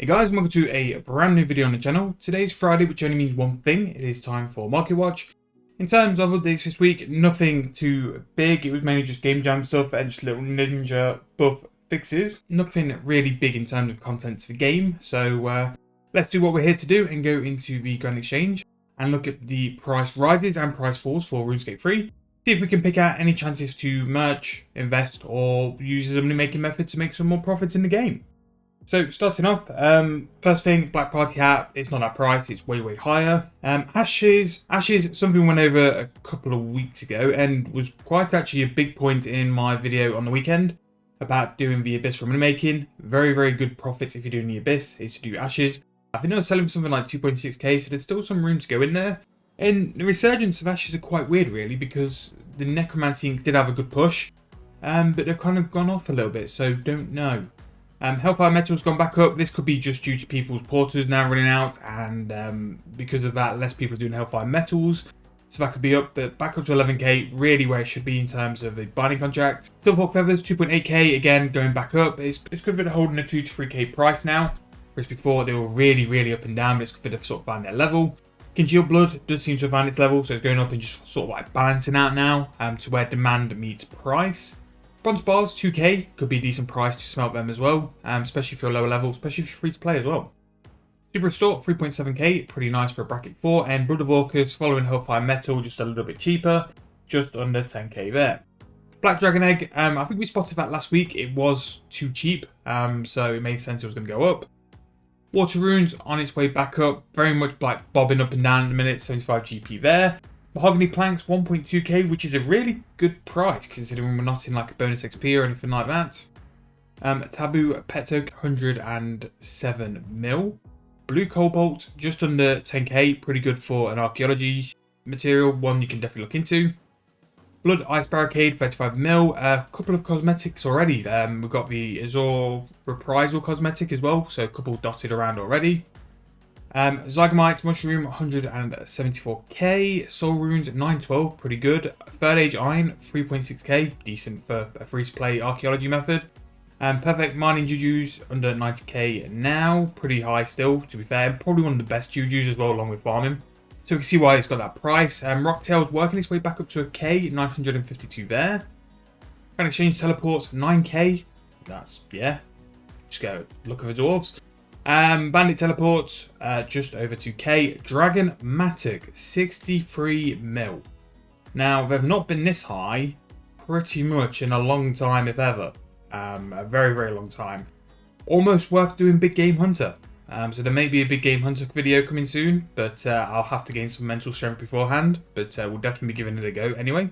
Hey guys, welcome to a brand new video on the channel. Today's Friday, which only means one thing. It is time for Marketwatch. In terms of updates this week, nothing too big. It was mainly just game jam stuff and just little ninja buff fixes. Nothing really big in terms of content to the game. So let's do what we're here to do and go into the Grand Exchange and look at the price rises and price falls for RuneScape 3. See if we can pick out any chances to merch, invest, or use as a money making method to make some more profits in the game. So starting off, first thing, Black Party hat, it's not that price, it's way higher. Ashes, something went over a couple of weeks ago and was quite actually a big point in my video on the weekend about doing the Abyss for money making. Very good profits if you're doing the Abyss, is to do Ashes. I think I was selling for something like 2.6k, so there's still some room to go in there. And the resurgence of Ashes are quite weird really, because the Necromancy inks did have a good push, but they've kind of gone off a little bit, so don't know. Hellfire Metal's gone back up. This could be just due to people's porters now running out, and because of that, less people are doing Hellfire Metals. So that could be up, but back up to 11k, really where it should be in terms of a binding contract. Silverhawk Feathers, 2.8k, again going back up. It's good for holding a 2 to 3k price now, whereas before they were really up and down, but it's good for to sort of find their level. Congealed Blood does seem to have found its level, so it's going up and just sort of like balancing out now to where demand meets price. Bronze bars, 2k, could be a decent price to smelt them as well, especially for a lower level, especially if you're free to play as well. Super Restore, 3.7k, pretty nice for a bracket 4, and Blood of Orcus, following Hellfire Metal, just a little bit cheaper, just under 10k there. Black Dragon Egg, I think we spotted that last week, it was too cheap, so it made sense it was going to go up. Water Runes on its way back up, very much like bobbing up and down in a minute, 75 GP there. Mahogany Planks, 1.2k, which is a really good price considering we're not in like a bonus XP or anything like that. Taboo Pet Toke, 107 mil. Blue Cobalt, just under 10k, pretty good for an Archeology material, one you can definitely look into. Blood Ice Barricade, 35 mil. A couple of cosmetics already. We've got the Azure Reprisal cosmetic as well, so a couple dotted around already. Zygamite Mushroom, 174k. Soul Runes, 912, pretty good. Third Age Iron, 3.6k, decent for a free-to-play Archeology method. Perfect Mining Jujus, under 90k now, pretty high still, to be fair. Probably one of the best Jujus as well, along with Farming. So we can see why it's got that price. Rocktail's working its way back up to a k, 952 there. Grand Exchange Teleports, 9k. That's, yeah, just go look at the dwarves. Bandit Teleports, just over 2k. Dragon Matic, 63 mil. Now, they've not been this high pretty much in a long time, if ever. A very long time. Almost worth doing Big Game Hunter. So there may be a Big Game Hunter video coming soon, but I'll have to gain some mental strength beforehand. But we'll definitely be giving it a go anyway.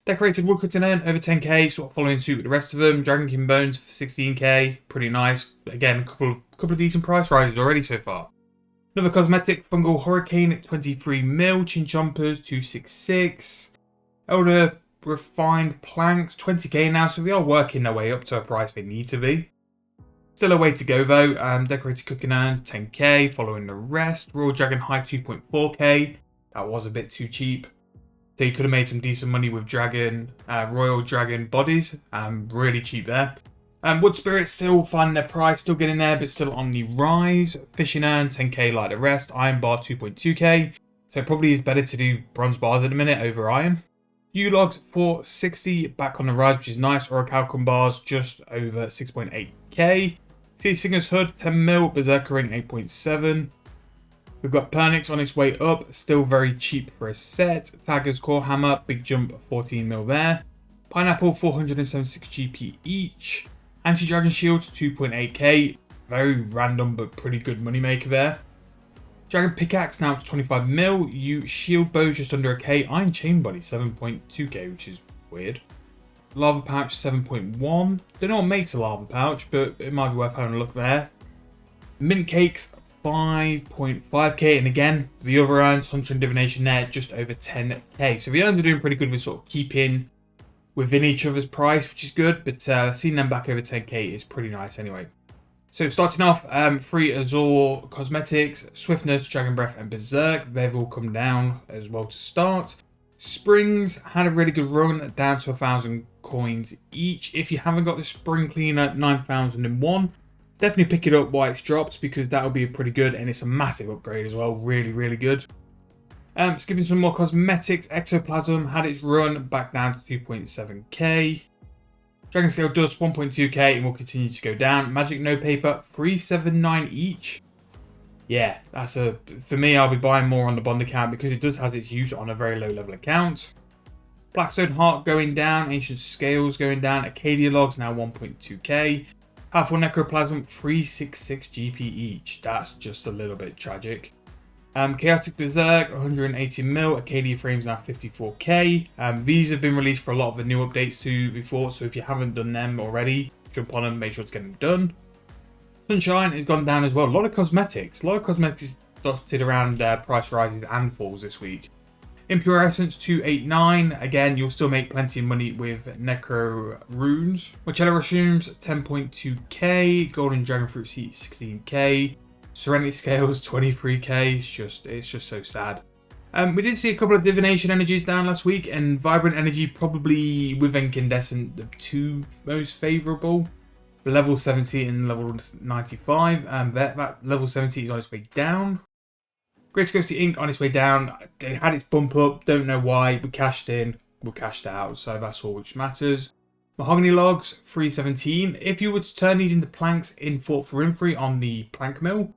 Decorated Woodcutting Urn, over 10k, sort of following suit with the rest of them. Dragon King Bones for 16k, pretty nice. Again, a couple of decent price rises already so far. Another cosmetic, Fungal Hurricane, 23 mil. Chinchompers, 266. Elder Refined Planks, 20k now, so we are working our way up to a price they need to be. Still a way to go though. Decorated Cooking Urns, 10k, following the rest. Royal Dragon High, 2.4k. That was a bit too cheap. So you could have made some decent money with Royal Dragon bodies. Really cheap there. Wood Spirits still finding their price, still getting there, but still on the rise. Fishing Urn, 10k like the rest. Iron Bar, 2.2k. So it probably is better to do bronze bars at the minute over iron. U-Logs, 460, back on the rise, which is nice. Orichalcum Bars, just over 6.8k. Sea Singer's Hood, 10 mil. Berserker Ring, 8.7. We've got Pernix on its way up, still very cheap for a set. Tagger's Core Hammer, big jump, 14 mil there. Pineapple, 476 GP each. Anti-Dragon Shield, 2.8k. Very random but pretty good money maker there. Dragon Pickaxe now to 25 mil. Shield Bows just under a k. Iron Chain Body, 7.2k, which is weird. Lava Pouch, 7.1. Don't know what makes a Lava Pouch, but it might be worth having a look there. Mint Cakes, 5.5k, and again, the other urns, Hunter and Divination there, just over 10k. So the urns are doing pretty good with sort of keeping within each other's price, which is good, but seeing them back over 10k is pretty nice anyway. So starting off, 3 Azure Cosmetics, Swiftness, Dragon Breath, and Berserk. They've all come down as well to start. Springs had a really good run, down to 1,000 coins each. If you haven't got the Spring Cleaner 9001, Definitely pick it up while it's dropped because that'll be pretty good, and it's a massive upgrade as well. Really, really good. Skipping some more cosmetics. Ectoplasm had its run back down to 2.7k. Dragon Scale Dust 1.2k and will continue to go down. Magic No Paper 379 each. Yeah, for me, I'll be buying more on the Bond account because it does has its use on a very low level account. Blackstone Heart going down, Ancient Scales going down, Acadia Logs now 1.2k. Powerful Necroplasm 366 GP each. That's just a little bit tragic. Chaotic Berserk 180 mil, Acadia Frames now 54k. These have been released for a lot of the new updates too before, so if you haven't done them already, jump on them, make sure to get them done. Sunshine has gone down as well. A lot of cosmetics dotted around price rises and falls this week. Impure Essence 289. Again, you'll still make plenty of money with Necro Runes. Marcella Mushrooms 10.2k. Golden Dragon Fruit Seed 16k. Serenity Scales 23k. It's just so sad. We did see a couple of Divination Energies down last week, and Vibrant Energy probably with Incandescent the two most favourable. Level 70 and level 95. That level 70 is on its way down. Great Ghosty Ink on its way down. It had its bump up. Don't know why. We cashed in. We cashed out. So that's all which matters. Mahogany Logs 317. If you were to turn these into planks in Fort Rimfree on the plank mill, you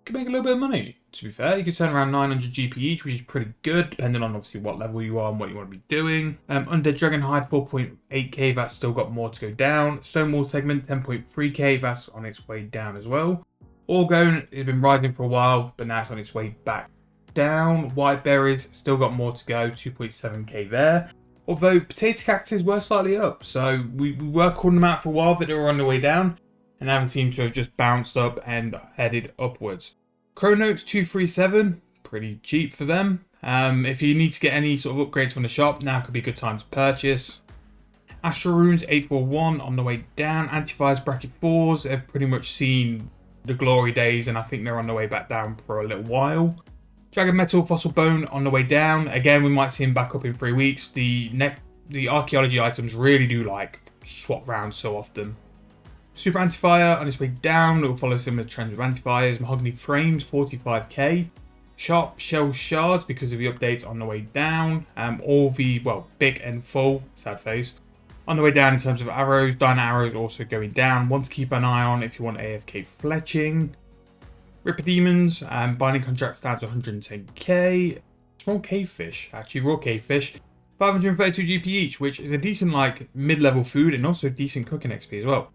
could make a little bit of money. To be fair, you could turn around 900 GP each, which is pretty good, depending on obviously what level you are and what you want to be doing. Undead Dragonhide 4.8k, that's still got more to go down. Stonewall Segment 10.3k, that's on its way down as well. Orgone has been rising for a while, but now it's on its way back down. White Berries still got more to go, 2.7k there. Although Potato Cactus were slightly up, so we were calling them out for a while that they were on the way down, and haven't seemed to have just bounced up and headed upwards. Chronotes 237, pretty cheap for them. If you need to get any sort of upgrades from the shop, now could be a good time to purchase. Astral Runes 841 on the way down. Antifires Bracket 4s have pretty much seen the glory days, and I think they're on the way back down for a little while. Dragon Metal Fossil Bone on the way down. Again, we might see him back up in 3 weeks. The archaeology items really do like swap round so often. Super Antifire on its way down. It will follow similar trends with Antifires. Mahogany Frames 45k. Sharp Shell Shards because of the updates on the way down. All the, big and full, sad face, on the way down in terms of arrows. Dyna Arrows also going down. One to keep an eye on if you want AFK fletching. Ripper Demons, Binding Contracts down to 110k. Small Cavefish, actually raw Cavefish, 532 GP each, which is a decent mid-level food and also decent cooking XP as well.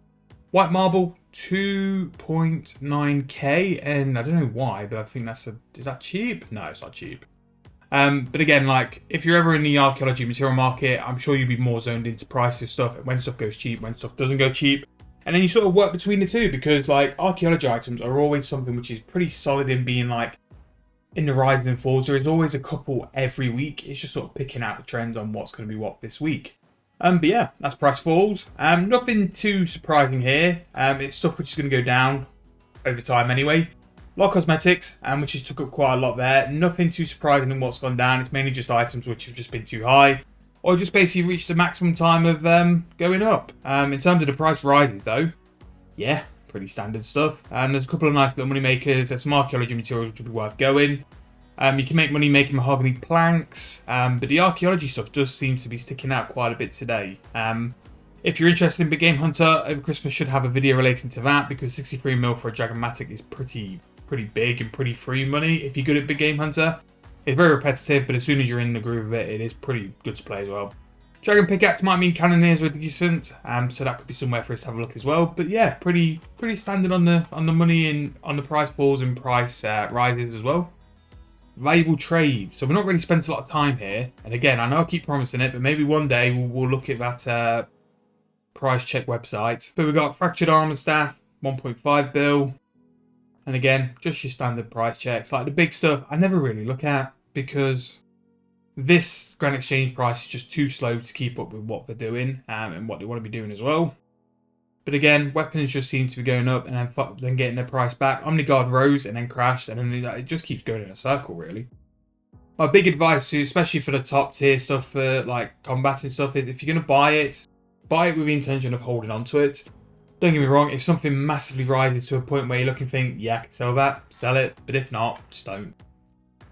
White Marble 2.9k, and I don't know why, but I think is that cheap? No, it's not cheap. But again, if you're ever in the archaeology material market, I'm sure you'll be more zoned into prices stuff, when stuff goes cheap, when stuff doesn't go cheap. And then you sort of work between the two, because archaeology items are always something which is pretty solid in being in the rises and falls. There is always a couple every week. It's just sort of picking out the trends on what's going to be what this week. But yeah, that's price falls. Nothing too surprising here. It's stuff which is going to go down over time anyway. A lot of cosmetics, which has took up quite a lot there. Nothing too surprising in what's gone down. It's mainly just items which have just been too high, or just basically reached the maximum time of going up. In terms of the price rises though, yeah, pretty standard stuff. There's a couple of nice little money makers. There's some archaeology materials which would be worth going. You can make money making mahogany planks, but the archaeology stuff does seem to be sticking out quite a bit today. If you're interested in Big Game Hunter, over Christmas should have a video relating to that, because 63 mil for a Dragonmatic is pretty big and pretty free money if you're good at Big Game Hunter. It's very repetitive, but as soon as you're in the groove of it, it is pretty good to play as well. Dragon Pickaxe might mean Cannoneers are decent, so that could be somewhere for us to have a look as well. But yeah, pretty standard on the money and on the price falls and price rises as well. Valuable trade. So we're not really spending a lot of time here. And again, I know I keep promising it, but maybe one day we'll look at that price check website. But we've got Fractured Armor Staff, 1.5 bill. And again, just your standard price checks. The big stuff, I never really look at, because this Grand Exchange price is just too slow to keep up with what they're doing and what they want to be doing as well. But again, weapons just seem to be going up and then getting their price back. Omniguard rose and then crashed, and then it just keeps going in a circle, really. My big advice to, especially for the top tier stuff, for combat and stuff, is if you're going to buy it with the intention of holding on to it. Don't get me wrong, if something massively rises to a point where you're looking, think, yeah, I can sell that, sell it, but if not, just don't.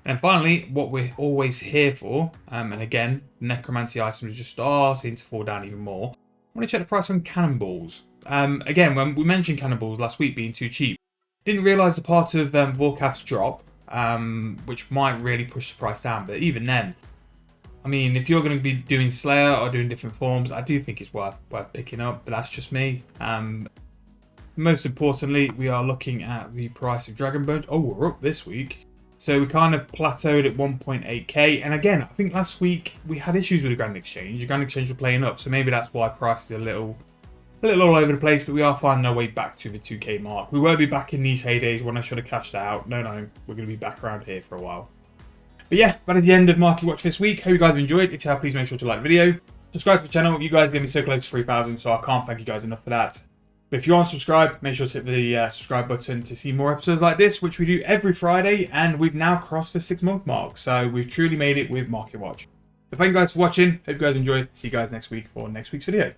And finally, what we're always here for, and again, necromancy items are just starting to fall down even more. I want to check the price on cannonballs. Again, when we mentioned cannonballs last week being too cheap, didn't realise the part of Vorkath's drop, which might really push the price down, but even then, I mean, if you're going to be doing Slayer or doing different forms, I do think it's worth picking up, but that's just me. Most importantly, we are looking at the price of Dragon Bones. Oh, we're up this week. So we kind of plateaued at 1.8k. And again, I think last week we had issues with the Grand Exchange. The Grand Exchange were playing up, so maybe that's why price is a little all over the place, but we are finding our way back to the 2k mark. We won't be back in these heydays when I should have cashed out. No, we're going to be back around here for a while. But yeah, that is the end of Marketwatch this week. Hope you guys have enjoyed. If you have, please make sure to like the video. Subscribe to the channel. You guys get me so close to 3,000, so I can't thank you guys enough for that. But if you aren't subscribed, make sure to hit the subscribe button to see more episodes like this, which we do every Friday, and we've now crossed the 6-month mark, so we've truly made it with Marketwatch. But thank you guys for watching. Hope you guys enjoyed. See you guys next week for next week's video.